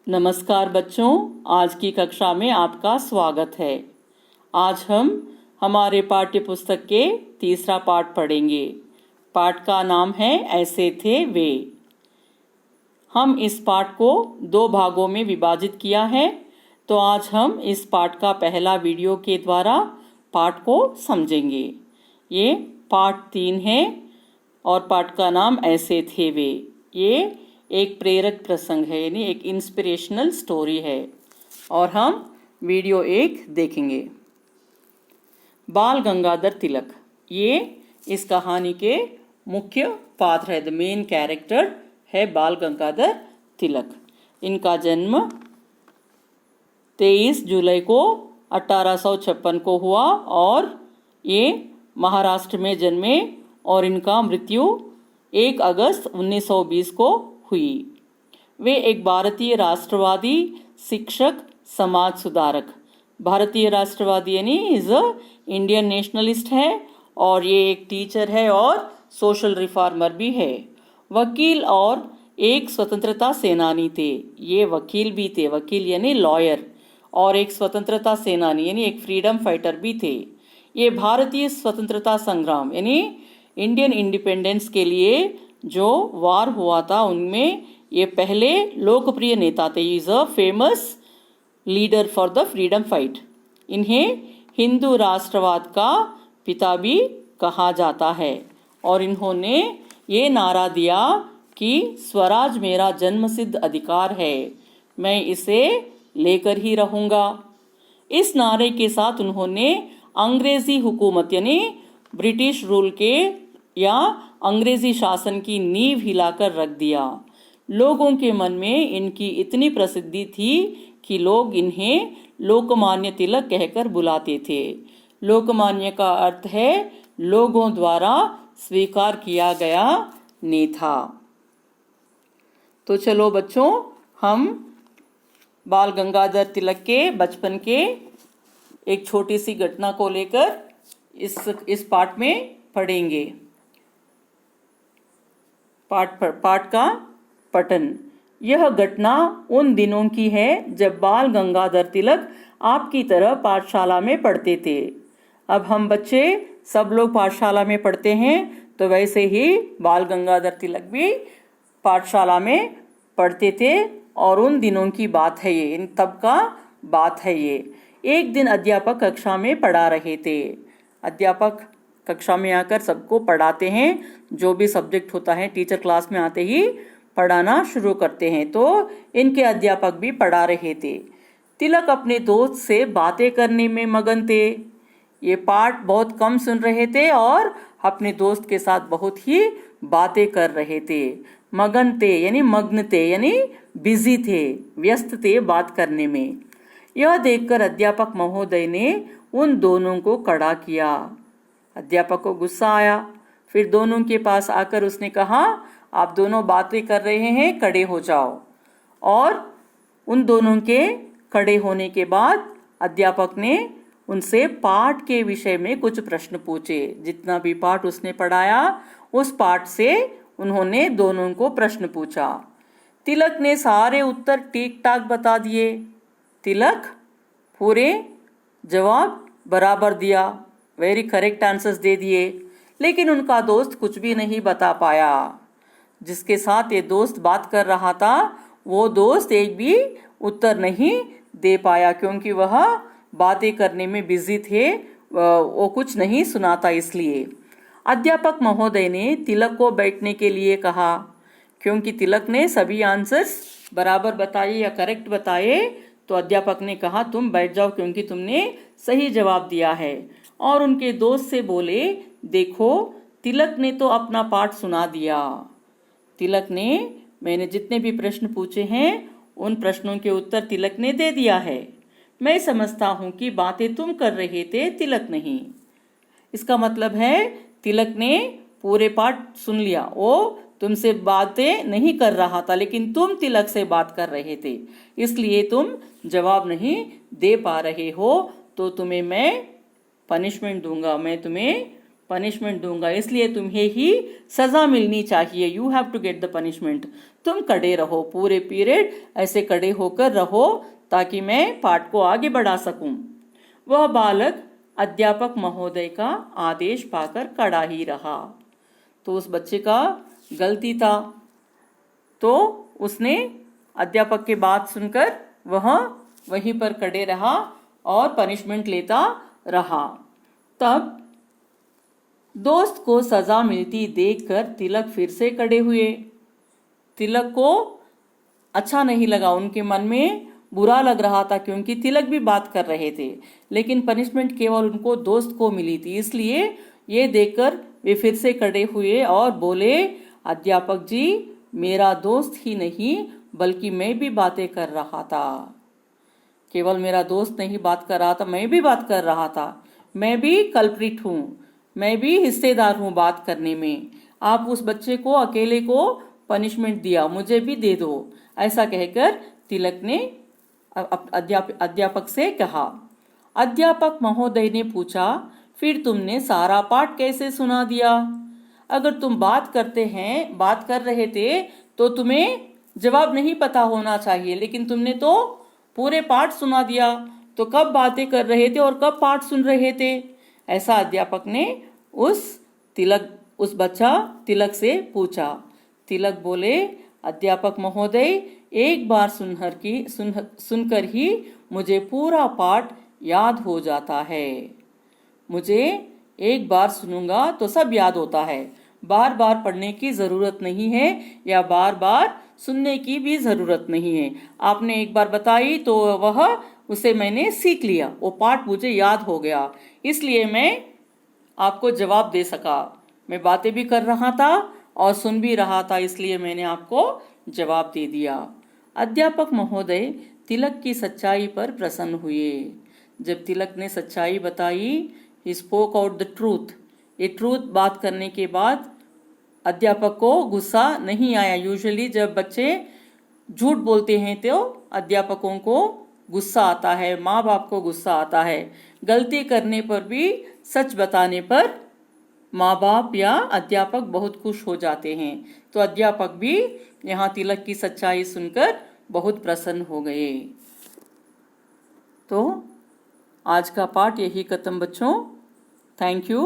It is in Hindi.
नमस्कार बच्चों, आज की कक्षा में आपका स्वागत है। आज हम हमारे पाठ्य पुस्तक के तीसरा पाठ पढ़ेंगे। पाठ का नाम है ऐसे थे वे। हम इस पाठ को 2 भागों में विभाजित किया है, तो आज हम इस पाठ का पहला वीडियो के द्वारा पाठ को समझेंगे। ये पाठ 3 है और पाठ का नाम ऐसे थे वे। ये एक प्रेरक प्रसंग है, यानी एक इंस्पिरेशनल स्टोरी है और हम वीडियो 1 देखेंगे। बाल गंगाधर तिलक, ये इस कहानी के मुख्य पात्र है। द मेन कैरेक्टर है बाल गंगाधर तिलक। इनका जन्म 23 जुलाई को 1856 को हुआ और ये महाराष्ट्र में जन्मे और इनका मृत्यु 1 अगस्त 1920 को हुई। वे एक भारतीय राष्ट्रवादी शिक्षक, समाज सुधारक, भारतीय राष्ट्रवादी यानी इज अ इंडियन नेशनलिस्ट है और ये एक टीचर है और सोशल रिफॉर्मर भी है। वकील और एक स्वतंत्रता सेनानी थे। ये वकील भी थे, वकील यानी लॉयर, और एक स्वतंत्रता सेनानी यानी एक फ्रीडम फाइटर भी थे। ये भारतीय स्वतंत्रता संग्राम यानी इंडियन इंडिपेंडेंस के लिए जो वार हुआ था उनमें ये पहले लोकप्रिय नेता थे। Is a famous leader for the freedom fight. इन्हें हिंदू राष्ट्रवाद का पिता भी कहा जाता है और इन्होंने ये नारा दिया कि स्वराज मेरा जन्मसिद्ध अधिकार है, मैं इसे लेकर ही रहूँगा। इस नारे के साथ उन्होंने अंग्रेजी हुकूमत यानी ब्रिटिश रूल के या अंग्रेजी शासन की नींव हिलाकर रख दिया। लोगों के मन में इनकी इतनी प्रसिद्धि थी कि लोग इन्हें लोकमान्य तिलक कहकर बुलाते थे। लोकमान्य का अर्थ है लोगों द्वारा स्वीकार किया गया नेता। तो चलो बच्चों, हम बाल गंगाधर तिलक के बचपन के एक छोटी सी घटना को लेकर इस पाठ में पढ़ेंगे। पाठ का पठन। यह घटना उन दिनों की है जब बाल गंगाधर तिलक आपकी तरह पाठशाला में पढ़ते थे। अब हम बच्चे सब लोग पाठशाला में पढ़ते हैं, तो वैसे ही बाल गंगाधर तिलक भी पाठशाला में पढ़ते थे और उन दिनों की बात है ये, इन तब का बात है ये। एक दिन अध्यापक कक्षा में पढ़ा रहे थे। अध्यापक कक्षा में आकर सबको पढ़ाते हैं, जो भी सब्जेक्ट होता है टीचर क्लास में आते ही पढ़ाना शुरू करते हैं। तो इनके अध्यापक भी पढ़ा रहे थे। तिलक अपने दोस्त से बातें करने में मगन थे। ये पाठ बहुत कम सुन रहे थे और अपने दोस्त के साथ बहुत ही बातें कर रहे थे। मगन थे यानी बिजी थे, व्यस्त थे बात करने में। यह देखकर अध्यापक महोदय ने उन दोनों को खड़ा किया। अध्यापक को गुस्सा आया। फिर दोनों के पास आकर उसने कहा, आप दोनों बातें कर रहे हैं, खड़े हो जाओ। और उन दोनों के खड़े होने के बाद अध्यापक ने उनसे पाठ के विषय में कुछ प्रश्न पूछे। जितना भी पाठ उसने पढ़ाया उस पाठ से उन्होंने दोनों को प्रश्न पूछा। तिलक ने सारे उत्तर ठीक ठाक बता दिए। तिलक पूरे जवाब बराबर दिया, वेरी करेक्ट आंसर्स दे दिए, लेकिन उनका दोस्त कुछ भी नहीं बता पाया। जिसके साथ ये दोस्त बात कर रहा था वो दोस्त एक भी उत्तर नहीं दे पाया, क्योंकि वह बातें करने में बिजी थे, वो कुछ नहीं सुनाता इसलिए। अध्यापक महोदय ने तिलक को बैठने के लिए कहा। क्योंकि तिलक ने सभी आंसर्स बराबर बताए या करेक्ट बताए, तो अध्यापक ने कहा तुम बैठ जाओ क्योंकि तुमने सही जवाब दिया है। और उनके दोस्त से बोले, देखो तिलक ने तो अपना पाठ सुना दिया। तिलक ने, मैंने जितने भी प्रश्न पूछे हैं उन प्रश्नों के उत्तर तिलक ने दे दिया है। मैं समझता हूँ कि बातें तुम कर रहे थे, तिलक नहीं। इसका मतलब है तिलक ने पूरे पाठ सुन लिया, वो तुमसे बातें नहीं कर रहा था, लेकिन तुम तिलक से बात कर रहे थे, इसलिए तुम जवाब नहीं दे पा रहे हो, तो तुम्हें मैं पनिशमेंट दूंगा, मैं तुम्हें पनिशमेंट दूंगा, इसलिए तुम्हें ही सजा मिलनी चाहिए। You have to get the punishment. तुम खड़े रहो, पूरे पीरियड ऐसे खड़े होकर रहो ताकि मैं पाठ को आगे बढ़ा सकूं। वह बालक अध्यापक महोदय का आदेश पाकर खड़ा ही रहा। तो उस बच्चे का गलती था, तो उसने अध्यापक की बात सुनकर वह वहीं पर खड़े रहा और पनिशमेंट लेता रहा। तब दोस्त को सजा मिलती देखकर तिलक फिर से खड़े हुए। तिलक को अच्छा नहीं लगा, उनके मन में बुरा लग रहा था क्योंकि तिलक भी बात कर रहे थे, लेकिन पनिशमेंट केवल उनको दोस्त को मिली थी। इसलिए ये देखकर वे फिर से खड़े हुए और बोले, अध्यापक जी, मेरा दोस्त ही नहीं बल्कि मैं भी बातें कर रहा था। केवल मेरा दोस्त नहीं बात कर रहा था, मैं भी बात कर रहा था। मैं भी कल्प्रिट हूँ, मैं भी हिस्सेदार हूँ बात करने में। आप उस बच्चे को अकेले को पनिशमेंट दिया, मुझे भी दे दो। ऐसा कहकर तिलक ने अध्यापक से कहा। अध्यापक महोदय ने पूछा, फिर तुमने सारा पाठ कैसे सुना दिया? अगर तुम बात कर रहे थे तो तुम्हें जवाब नहीं पता होना चाहिए, लेकिन तुमने तो पूरे पाठ सुना दिया, तो कब बातें कर रहे थे और कब पाठ सुन रहे थे? ऐसा अध्यापक ने उस बच्चा तिलक से पूछा। तिलक बोले, अध्यापक महोदय, एक बार सुनकर ही मुझे पूरा पाठ याद हो जाता है। मुझे एक बार सुनूंगा तो सब याद होता है, बार बार पढ़ने की जरूरत नहीं है या बार बार सुनने की भी जरूरत नहीं है। आपने एक बार बताई तो उसे मैंने सीख लिया, वो पाठ मुझे याद हो गया, इसलिए मैं आपको जवाब दे सका। मैं बातें भी कर रहा था और सुन भी रहा था, इसलिए मैंने आपको जवाब दे दिया। अध्यापक महोदय तिलक की सच्चाई पर प्रसन्न हुए। जब तिलक ने सच्चाई बताई, he spoke out the truth. ये ट्रूथ बात करने के बाद अध्यापक को गुस्सा नहीं आया। यूजुअली जब बच्चे झूठ बोलते हैं तो अध्यापकों को गुस्सा आता है, माँ बाप को गुस्सा आता है। गलती करने पर भी सच बताने पर माँ बाप या अध्यापक बहुत खुश हो जाते हैं। तो अध्यापक भी यहाँ तिलक की सच्चाई सुनकर बहुत प्रसन्न हो गए। तो आज का पाठ यही खत्म बच्चों। Thank you.